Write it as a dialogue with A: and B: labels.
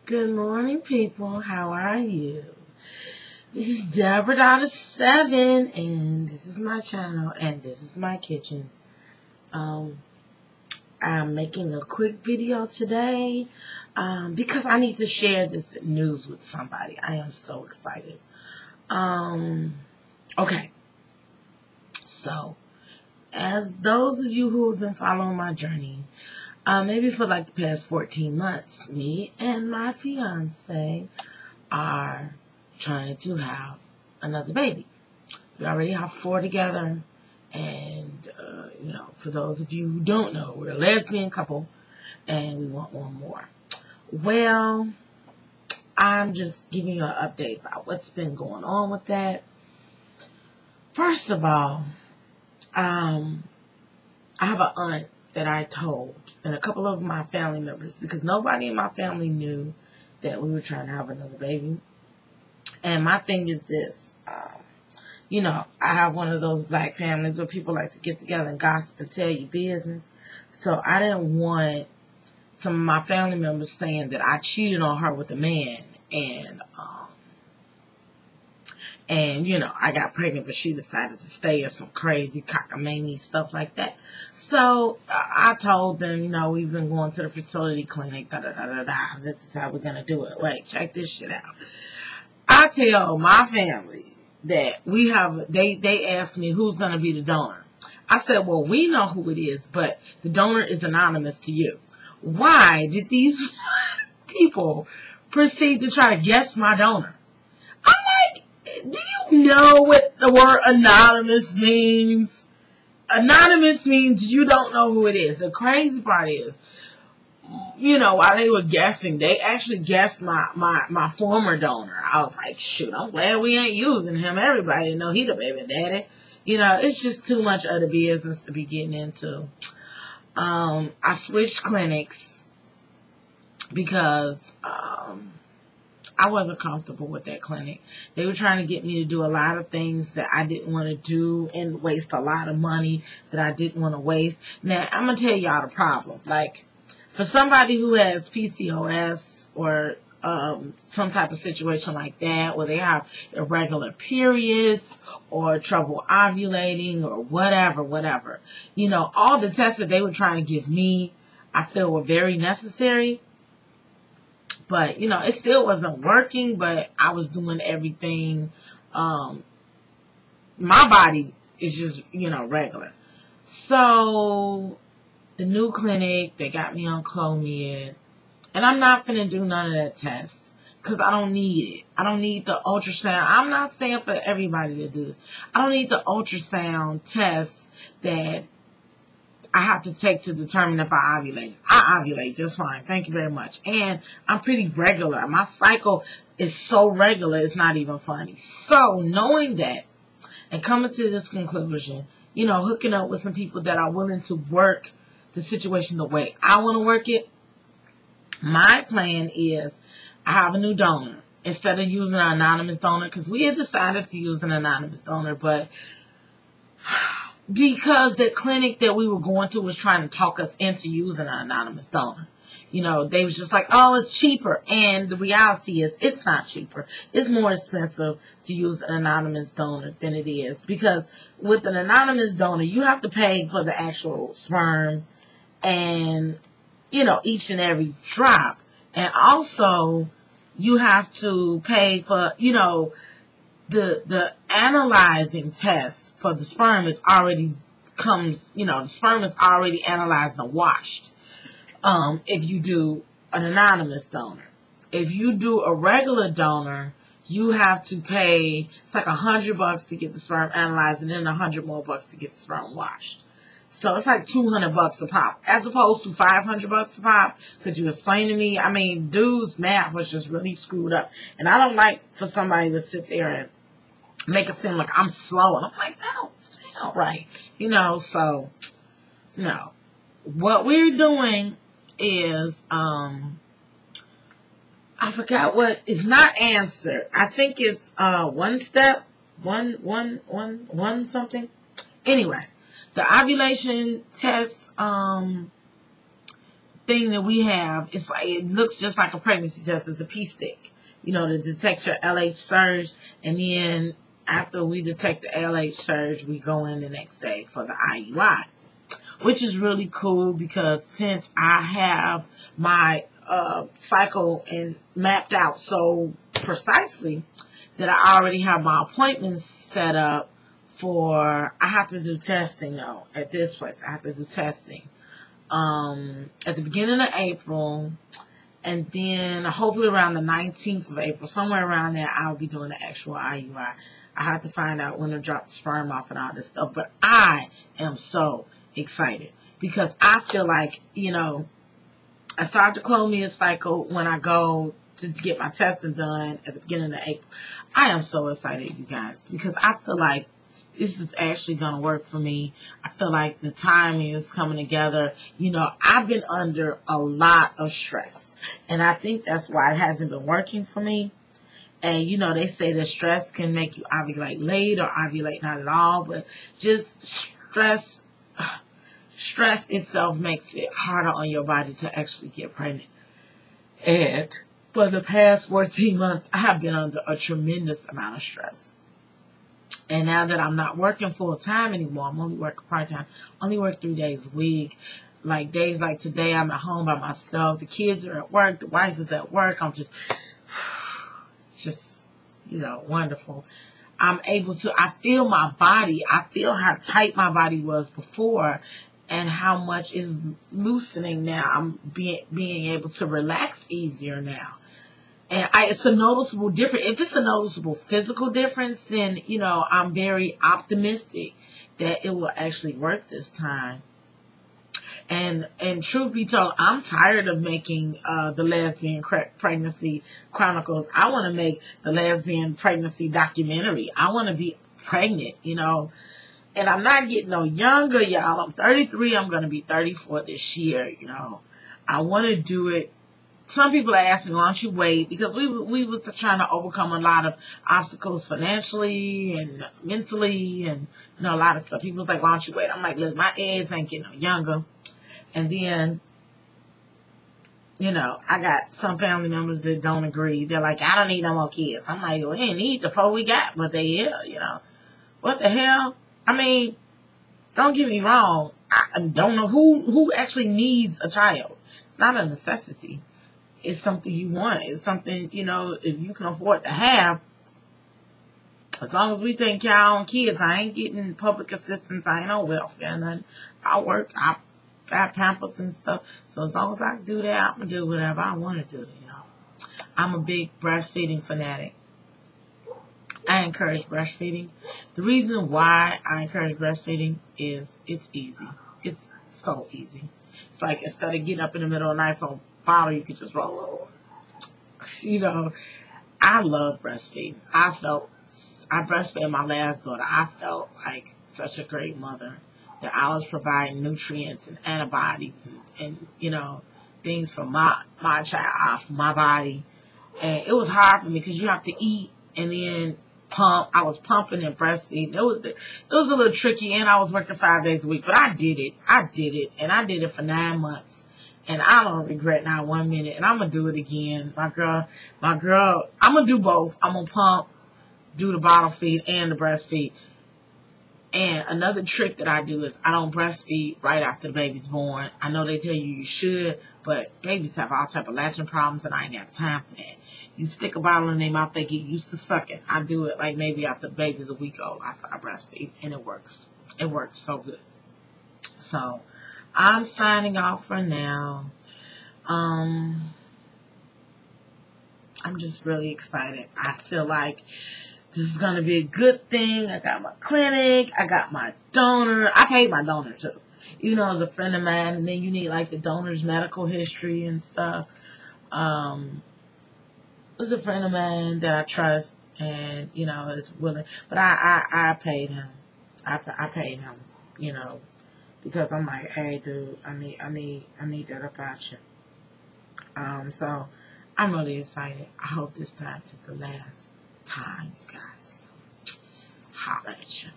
A: Good morning, people. How are you? This is Deborah.7, and this is my channel, and this is my kitchen. I'm making a quick video today because I need to share this news with somebody. I am so excited. Okay. So, as those of you who have been following my journey, maybe for like the past 14 months, me and my fiance are trying to have another baby. We already have 4 together, and for those of you who don't know, we're a lesbian couple, and we want one more. Well, I'm just giving you an update about what's been going on with that. First of all, I have an aunt that I told, and a couple of my family members, because nobody in my family knew that we were trying to have another baby. And my thing is this, I have one of those black families where people like to get together and gossip and tell you business. So I didn't want some of my family members saying that I cheated on her with a man, and I got pregnant, but she decided to stay, or some crazy cockamamie stuff like that. So I told them, we've been going to the fertility clinic, this is how we're going to do it. Wait, check this shit out. I tell my family that they asked me who's going to be the donor. I said, well, we know who it is, but the donor is anonymous to you. Why did these people proceed to try to guess my donor? I'm like, do you know what the word anonymous means? Anonymous means you don't know who it is. The crazy part is, while they were guessing, they actually guessed my former donor. I was like, shoot, I'm glad we ain't using him. Everybody know he the baby daddy. It's just too much other business to be getting into. I switched clinics because I wasn't comfortable with that clinic. They were trying to get me to do a lot of things that I didn't want to do and waste a lot of money that I didn't want to waste. Now, I'm going to tell y'all the problem. Like, for somebody who has PCOS or some type of situation like that, where they have irregular periods or trouble ovulating or whatever, all the tests that they were trying to give me, I feel were very necessary. But, it still wasn't working, but I was doing everything. My body is just, regular. So, the new clinic, they got me on Clomid. And I'm not finna do none of that test, because I don't need it. I don't need the ultrasound. I'm not saying for everybody to do this. I don't need the ultrasound test that I have to take to determine if I ovulate. I ovulate just fine. Thank you very much. And I'm pretty regular. My cycle is so regular, it's not even funny. So, knowing that and coming to this conclusion, hooking up with some people that are willing to work the situation the way I want to work it, my plan is I have a new donor instead of using an anonymous donor, because we had decided to use an anonymous donor, but because the clinic that we were going to was trying to talk us into using an anonymous donor. They was just like, oh, it's cheaper. And the reality is it's not cheaper. It's more expensive to use an anonymous donor than it is. Because with an anonymous donor, you have to pay for the actual sperm and, each and every drop. And also, you have to pay for, the analyzing test for the sperm is already the sperm is already analyzed and washed. If you do an anonymous donor. If you do a regular donor, you have to pay, it's like $100 to get the sperm analyzed, and then $100 more to get the sperm washed. So it's like $200 a pop, as opposed to $500 a pop. Could you explain to me? I mean, dude's math was just really screwed up. And I don't like for somebody to sit there and make it seem like I'm slow. And I'm like, that don't sound right. So, no. What we're doing is, I forgot what is not answer. I think it's, one step, one something. Anyway, the ovulation test, thing that we have, it's like, it looks just like a pregnancy test. It's a pee stick, you know, to detect your LH surge. And then after we detect the LH surge, we go in the next day for the IUI, which is really cool because since I have my cycle and mapped out so precisely that I already have my appointments set up for, I have to do testing though at this place. I have to do testing at the beginning of April, and then hopefully around the 19th of April, somewhere around there, I'll be doing the actual IUI. I have to find out when to drop the sperm off and all this stuff, but I am so excited because I feel like, you know, I start the clomia cycle when I go to get my testing done at the beginning of April. I am so excited, you guys, because I feel like this is actually going to work for me. I feel like the timing is coming together. You know, I've been under a lot of stress, and I think that's why it hasn't been working for me. And, you know, they say that stress can make you ovulate late or ovulate not at all, but just stress itself makes it harder on your body to actually get pregnant. And for the past 14 months, I have been under a tremendous amount of stress. And now that I'm not working full time anymore, I'm only working part time, only work 3 days a week. Like days like today, I'm at home by myself. The kids are at work. The wife is at work. It's just, you know, wonderful. I'm able to, I feel my body. I feel how tight my body was before and how much is loosening now. I'm being able to relax easier now. And it's a noticeable difference. If it's a noticeable physical difference, then, you know, I'm very optimistic that it will actually work this time. And truth be told, I'm tired of making the Lesbian Pregnancy Chronicles. I want to make the Lesbian Pregnancy documentary. I want to be pregnant, you know. And I'm not getting no younger, y'all. I'm 33. I'm going to be 34 this year, you know. I want to do it. Some people are asking, why don't you wait? Because we was trying to overcome a lot of obstacles financially and mentally and, you know, a lot of stuff. People was like, why don't you wait? I'm like, look, my eggs ain't getting no younger. And then, you know, I got some family members that don't agree. They're like, I don't need no more kids. I'm like, well, we ain't need the 4 we got, but they, yeah, you know. What the hell? I mean, don't get me wrong. I don't know who actually needs a child. It's not a necessity. It's something you want. It's something, you know, if you can afford to have. As long as we take care of our own kids, I ain't getting public assistance. I ain't on welfare. Nothing. I work. I have Pampers and stuff. So as long as I can do that, I'm going to do whatever I want to do, you know. I'm a big breastfeeding fanatic. I encourage breastfeeding. The reason why I encourage breastfeeding is it's easy. It's so easy. It's like instead of getting up in the middle of the night for a bottle, you could just roll over. You know, I love breastfeeding. I breastfed my last daughter. I felt like such a great mother that I was providing nutrients and antibodies and you know, things for my child, for my body. And it was hard for me because you have to eat and then pump. I was pumping and breastfeeding. It was a little tricky, and I was working 5 days a week, but I did it. And I did it for 9 months. And I don't regret not 1 minute. And I'm going to do it again. My girl, I'm going to do both. I'm going to pump, do the bottle feed, and the breastfeed. And another trick that I do is I don't breastfeed right after the baby's born. I know they tell you should, but babies have all type of latching problems, and I ain't got time for that. You stick a bottle in their mouth, they get used to sucking. I do it like maybe after the baby's a week old. I start breastfeeding, and it works. It works so good. So I'm signing off for now. I'm just really excited. I feel like this is going to be a good thing. I got my clinic. I got my donor. I paid my donor too. Even though it's a friend of mine, and then you need like the donor's medical history and stuff. It's a friend of mine that I trust, and you know is willing. But I paid him. I paid him. You know, because I'm like, hey, dude, I need that about you. So I'm really excited. I hope this time is the last time, you guys. Holla at you.